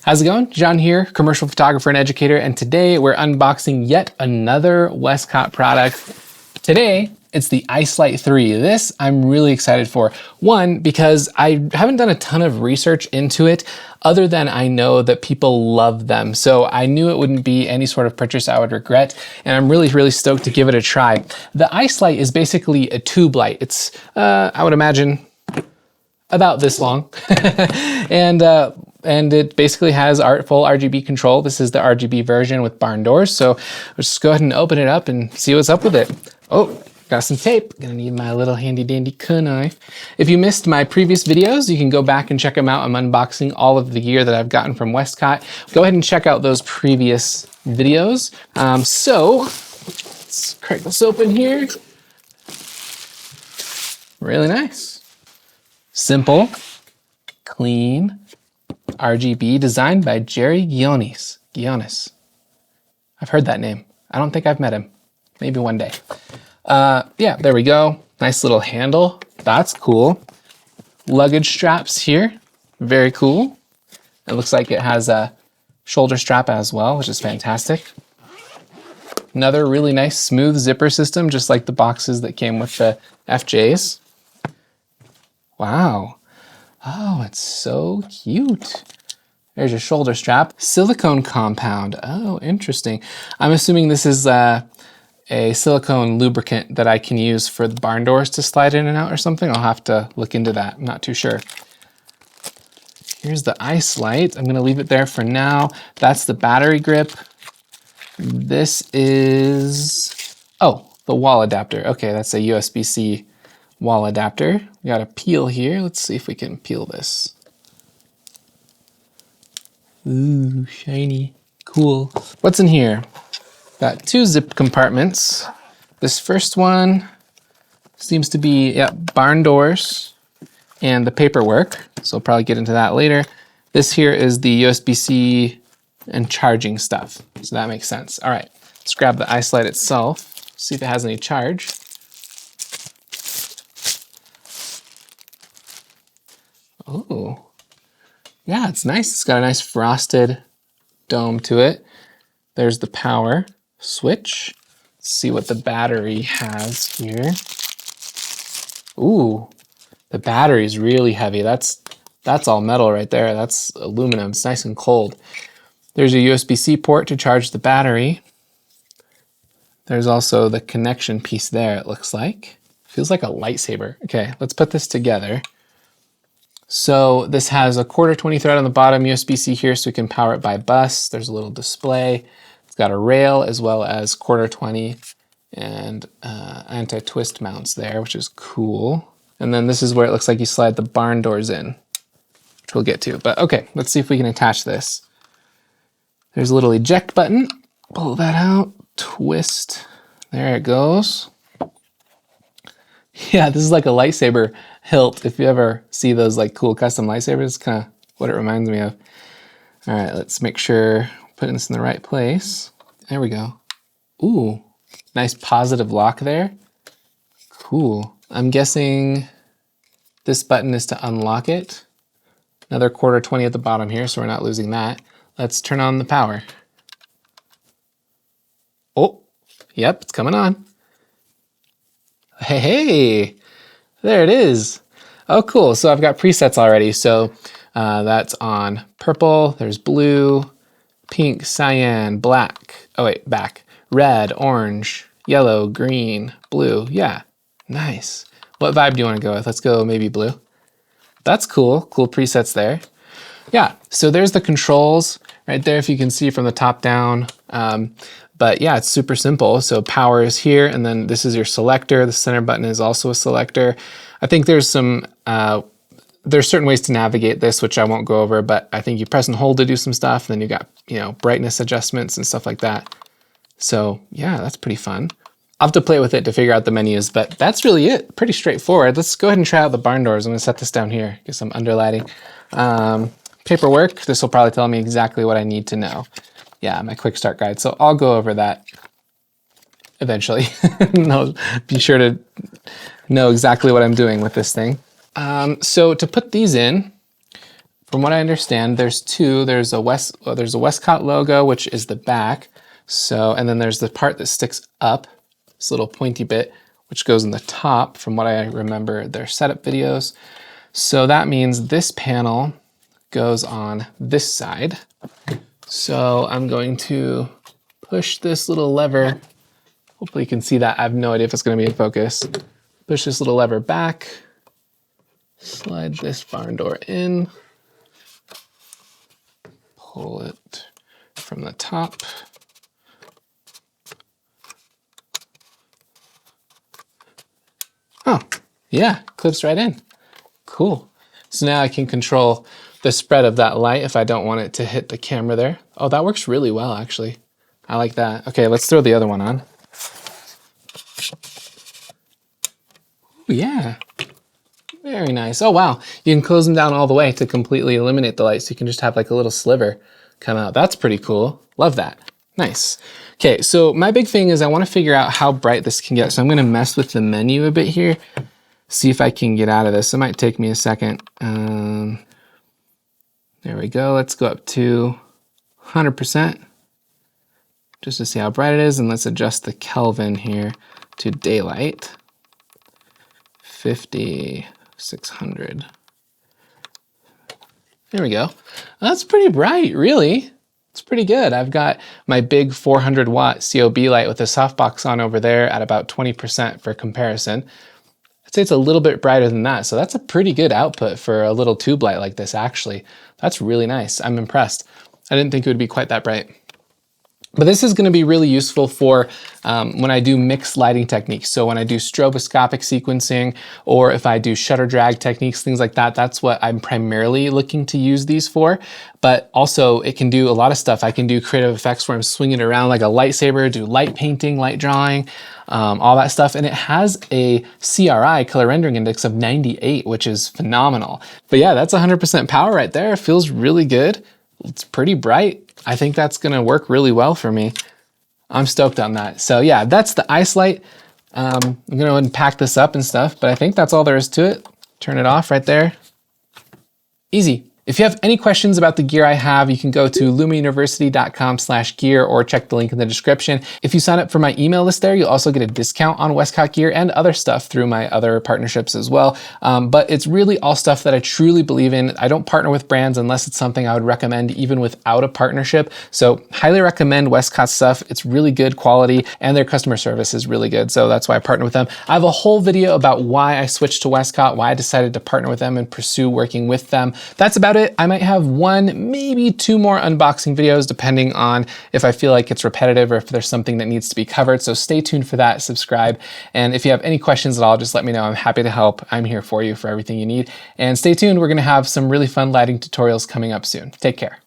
How's it going? John here, commercial photographer and educator, and today we're unboxing yet another Westcott product. Today, it's the Ice Light 3. This I'm really excited for. One, because I haven't done a ton of research into it, other than I know that people love them. So I knew it wouldn't be any sort of purchase I would regret, and I'm really stoked to give it a try. The Ice Light is basically a tube light. It's, I would imagine, about this long. And it basically has full RGB control. This is the RGB version with barn doors. So let's just go ahead and open it up and see what's up with it. Oh, got some tape. Gonna need my little handy dandy knife. If you missed my previous videos, you can go back and check them out. I'm unboxing all of the gear that I've gotten from Westcott. Go ahead and check out those previous videos. So let's crack this open here. Really nice. Simple, clean, RGB, designed by Jerry Guionis. I've heard that name. I don't think I've met him. Maybe one day. Yeah, there we go. Nice little handle. That's cool. Luggage straps here. Very cool. It looks like it has a shoulder strap as well, which is fantastic. Another really nice smooth zipper system, just like the boxes that came with the FJs. Wow. Oh, it's so cute. There's your shoulder strap. Silicone compound. Oh, interesting. I'm assuming this is a silicone lubricant that I can use for the barn doors to slide in and out or something. I'll have to look into that. I'm not too sure. Here's the Ice Light. I'm going to leave it there for now. That's the battery grip. This is, oh, the wall adapter. Okay, that's a USB-C wall adapter. We got a peel here. Let's see if we can peel this. Ooh, shiny. Cool. What's in here? Got two zip compartments. This first one seems to be, yeah, barn doors and the paperwork. So I'll probably get into that later. This here is the USB-C and charging stuff. So that makes sense. All right, let's grab the Ice Light itself, see if it has any charge. Oh, yeah, it's nice. It's got a nice frosted dome to it. There's the power switch. Let's see what the battery has here. Ooh, the battery is really heavy. That's all metal right there. That's aluminum. It's nice and cold. There's a USB-C port to charge the battery. There's also the connection piece there, it looks like. Feels like a lightsaber. Okay, let's put this together. So this has a 1/4-20 thread on the bottom, USB-C here so we can power it by bus. There's a little display. It's got a rail as well as 1/4-20 and anti-twist mounts there, which is cool. And then this is where it looks like you slide the barn doors in, which we'll get to. But okay, let's see if we can attach this. There's a little eject button. Pull that out, twist. There it goes. Yeah, this is like a lightsaber hilt. If you ever see those like cool custom lightsabers, it's kind of what it reminds me of. All right, let's make sure putting this in the right place. There we go. Ooh, nice positive lock there. Cool. I'm guessing this button is to unlock it. Another 1/4-20 at the bottom here, so we're not losing that. Let's turn on the power. Oh, yep, it's coming on. Hey, there it is. Oh, cool. So I've got presets already. So that's on purple, there's blue, pink, cyan, black. Oh wait, back. Red, orange, yellow, green, blue. Yeah, nice. What vibe do you want to go with? Let's go maybe blue. That's cool. Cool presets there. Yeah, so there's the controls right there if you can see from the top down. But yeah, it's super simple. So power is here, and then this is your selector. The center button is also a selector. I think there's some, there's certain ways to navigate this, which I won't go over, but I think you press and hold to do some stuff. Then you got, you know, brightness adjustments and stuff like that. So yeah, that's pretty fun. I'll have to play with it to figure out the menus, but that's really it. Pretty straightforward. Let's go ahead and try out the barn doors. I'm gonna set this down here, get some underlighting. Paperwork, this will probably tell me exactly what I need to know. Yeah, my quick start guide. So I'll go over that eventually. I'll be sure to know exactly what I'm doing with this thing. So to put these in, from what I understand, there's two. There's a Westcott logo, which is the back. So, and then there's the part that sticks up, this little pointy bit, which goes in the top from what I remember their setup videos. So that means this panel goes on this side. So I'm going to push this little lever. Hopefully you can see that. I have no idea if it's going to be in focus. Push this little lever back, slide this barn door in, pull it from the top. Oh, yeah, clips right in. Cool. So now I can control the spread of that light if I don't want it to hit the camera there. Oh, that works really well, actually. I like that. Okay, let's throw the other one on. Ooh, yeah, very nice. Oh, wow. You can close them down all the way to completely eliminate the light, so you can just have like a little sliver come out. That's pretty cool. Love that. Nice. Okay, so my big thing is I want to figure out how bright this can get. So I'm going to mess with the menu a bit here, see if I can get out of this. It might take me a second. There we go. Let's go up to 100% just to see how bright it is. And let's adjust the Kelvin here to daylight. 5600. There we go. That's pretty bright, really. It's pretty good. I've got my big 400 watt COB light with a softbox on over there at about 20% for comparison. I'd say it's a little bit brighter than that. So that's a pretty good output for a little tube light like this, actually. That's really nice. I'm impressed. I didn't think it would be quite that bright. But this is going to be really useful for when I do mixed lighting techniques. So when I do stroboscopic sequencing, or if I do shutter drag techniques, things like that, that's what I'm primarily looking to use these for. But also it can do a lot of stuff. I can do creative effects where I'm swinging it around like a lightsaber, do light painting, light drawing, all that stuff. And it has a CRI, color rendering index, of 98, which is phenomenal. But yeah, that's 100% power right there. It feels really good. It's pretty bright. I think that's gonna work really well for me. I'm stoked on that. So yeah, that's the Ice Light. I'm gonna go ahead and pack this up and stuff, but I think that's all there is to it. Turn it off right there. Easy. If you have any questions about the gear I have, you can go to lumauniversity.com/gear or check the link in the description. If you sign up for my email list there, you'll also get a discount on Westcott gear and other stuff through my other partnerships as well. But it's really all stuff that I truly believe in. I don't partner with brands unless it's something I would recommend even without a partnership. So highly recommend Westcott stuff. It's really good quality and their customer service is really good. So that's why I partner with them. I have a whole video about why I switched to Westcott, why I decided to partner with them and pursue working with them. That's about it. I might have one, maybe two more unboxing videos depending on if I feel like it's repetitive or if there's something that needs to be covered. So stay tuned for that, subscribe. And if you have any questions at all, just let me know. I'm happy to help. I'm here for you for everything you need. And stay tuned. We're going to have some really fun lighting tutorials coming up soon. Take care.